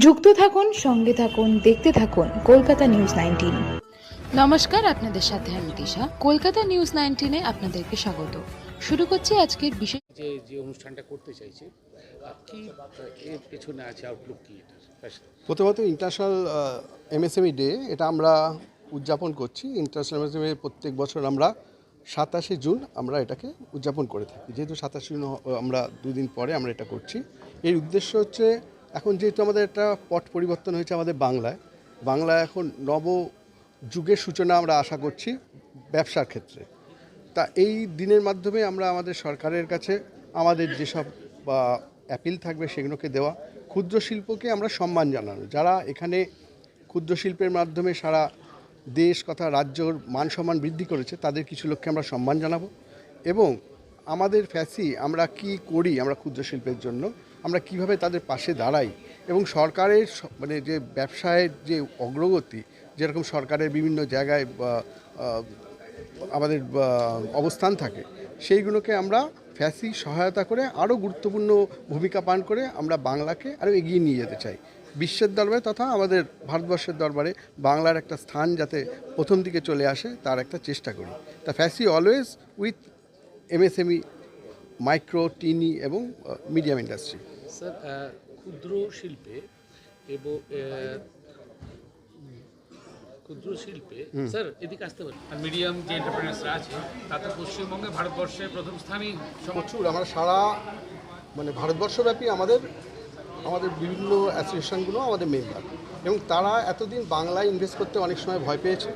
যুক্ত থাকুন, সঙ্গে থাকুন, দেখতে থাকুন কলকাতা নিউজ 19। নমস্কার, আপনাদের সাথে আমি দিশা। কলকাতা নিউজ 19-এ আপনাদেরকে স্বাগত। শুরু করছি আজকের বিশেষ যে অনুষ্ঠানটা করতে চাইছে কি এর পেছনে আছে, আউটলুক কি এটা? প্রথমত ইন্টারন্যাশনাল এমএসএমই ডে এটা আমরা উদযাপন করছি। ইন্টারন্যাশনাল এমএসএমই প্রত্যেক বছর আমরা 27শে জুন আমরা এটাকে উদযাপন করে থাকি। যেহেতু 27শে জুন আমরা দুদিন পরে আমরা এটা করছি। এর উদ্দেশ্য হচ্ছে, এখন যেহেতু আমাদের একটা পট পরিবর্তন হয়েছে আমাদের বাংলায় এখন নব যুগের সূচনা আমরা আশা করছি ব্যবসার ক্ষেত্রে। তা এই দিনের মাধ্যমে আমরা আমাদের সরকারের কাছে আমাদের যেসব অ্যাপিল থাকবে সেগুলোকে দেওয়া, ক্ষুদ্র শিল্পকে আমরা সম্মান জানানো, যারা এখানে ক্ষুদ্র শিল্পের মাধ্যমে সারা দেশ তথা রাজ্যর মান সম্মান বৃদ্ধি করেছে, তাদের কিছু লোককে আমরা সম্মান জানাবো। এবং আমাদের আমরা কি করি, আমরা ক্ষুদ্র শিল্পের জন্য আমরা কিভাবে তাদের পাশে দাঁড়াই, এবং সরকারের মানে যে ব্যবসায়ের যে অগ্রগতি, যেরকম সরকারের বিভিন্ন জায়গায় আমাদের অবস্থান থাকে, সেইগুলোকে আমরা সহায়তা করে আরও গুরুত্বপূর্ণ ভূমিকা পালন করে আমরা বাংলাকে আরও এগিয়ে নিয়ে যেতে চাই বিশ্বের দরবারে তথা আমাদের ভারতবর্ষের দরবারে। বাংলার একটা স্থান যাতে প্রথম দিকে চলে আসে তার একটা চেষ্টা করি। তা অলওয়েজ উইথ এমএসএমই, মাইক্রো, টিনি এবং মিডিয়াম ইন্ডাস্ট্রি। স্যার, ক্ষুদ্র শিল্পে স্যার এদিকে আসতে পারেন। আর মিডিয়াম যে এন্টারপ্রেনার্সরা আছে তাতে পশ্চিমবঙ্গে ভারতবর্ষে প্রথম স্থানেই প্রচুর আমরা সারা ভারতবর্ষব্যাপী আমাদের বিভিন্ন অ্যাসোসিয়েশনগুলো আমাদের মেম্বার, এবং তারা এতদিন বাংলায় ইনভেস্ট করতে অনেক সময় ভয় পেয়েছে,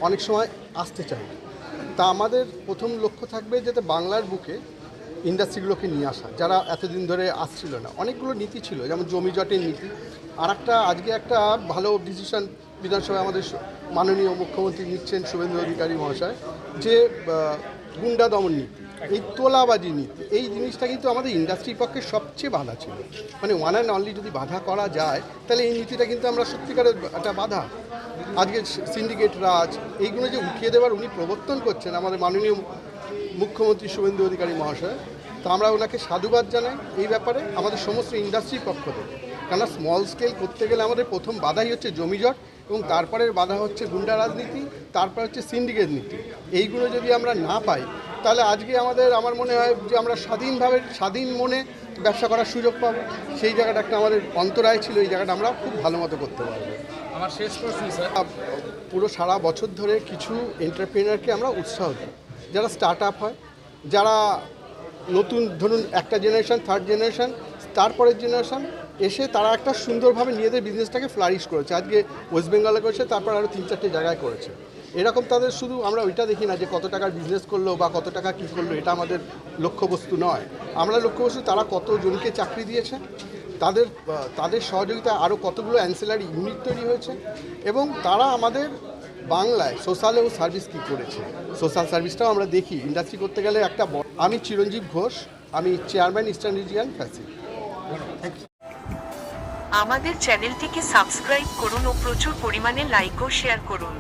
অনেক সময় আসতে চায়। তা আমাদের প্রথম লক্ষ্য থাকবে যাতে বাংলার বুকে ইন্ডাস্ট্রিগুলোকে নিয়ে আসা, যারা এতদিন ধরে আসছিল না। অনেকগুলো নীতি ছিল, যেমন জমি জটের নীতি। আর আজকে একটা ভালো ডিসিশন বিধানসভায় আমাদের মাননীয় মুখ্যমন্ত্রী নিচ্ছেন শুভেন্দু অধিকারী মহাশয়, যে গুন্ডা দমন নীতি, এই তোলাবাজি নীতি, এই জিনিসটা কিন্তু আমাদের ইন্ডাস্ট্রির পক্ষে সবচেয়ে বাধা ছিল। মানে ওয়ান অ্যান্ড অনলি যদি বাধা করা যায়, তাহলে এই নীতিটা কিন্তু আমরা সত্যিকারের একটা বাধা। আজকে সিন্ডিকেট রাজ, এইগুলো যে উঠিয়ে দেওয়ার উনি প্রবর্তন করছেন আমাদের মাননীয় মুখ্যমন্ত্রী শুভেন্দু অধিকারী মহাশয়, তা আমরা ওনাকে সাধুবাদ জানাই এই ব্যাপারে আমাদের সমস্ত ইন্ডাস্ট্রির পক্ষ থেকে। কেননা স্মল স্কেল করতে গেলে আমাদের প্রথম বাধাই হচ্ছে জমিজট, এবং তারপরের বাধা হচ্ছে গুন্ডা রাজনীতি, তারপর হচ্ছে সিন্ডিকেট নীতি। এইগুলো যদি আমরা না পাই, তাহলে আজকে আমার মনে হয় যে আমরা স্বাধীন মনে ব্যবসা করার সুযোগ পাবো। সেই জায়গাটা একটা আমাদের অন্তরায় ছিল, এই জায়গাটা আমরা খুব ভালো মতো করতে পারবো। আমার শেষ প্রশ্ন স্যার, পুরো সারা বছর ধরে কিছু এন্টারপ্রেনারকে আমরা উৎসাহ দিই, যারা স্টার্ট আপ হয়, যারা নতুন ধরুন একটা জেনারেশন, থার্ড জেনারেশন, তারপরের জেনারেশন এসে তারা একটা সুন্দরভাবে নিজেদের বিজনেসটাকে ফ্লারিশ করেছে। আজকে ওয়েস্ট বেঙ্গলে করেছে, তারপর আরও 3-4টে জায়গায় করেছে। এরকম তাদের শুধু আমরা ওইটা দেখি না যে কত টাকার বিজনেস করলো বা কত টাকা কী করলো, এটা আমাদের লক্ষ্যবস্তু নয়। আমরা লক্ষ্যবস্তু তারা কতজনকে চাকরি দিয়েছে, তাদের সহযোগিতা আরও কতগুলো অ্যান্সিলারি ইউনিট তৈরি হয়েছে, এবং তারা আমাদের বাংলায় সোশ্যাল ও সার্ভিস কী করেছে। সোশ্যাল সার্ভিসটাও আমরা দেখি ইন্ডাস্ট্রি করতে গেলে একটা। আমি চিরঞ্জীব ঘোষ, আমি চেয়ারম্যান ইস্টার্ন রিজিয়ন ফ্যাসি। আমাদের চ্যানেলটিকে সাবস্ক্রাইব করুন ও প্রচুর পরিমাণে লাইক ও শেয়ার করুন।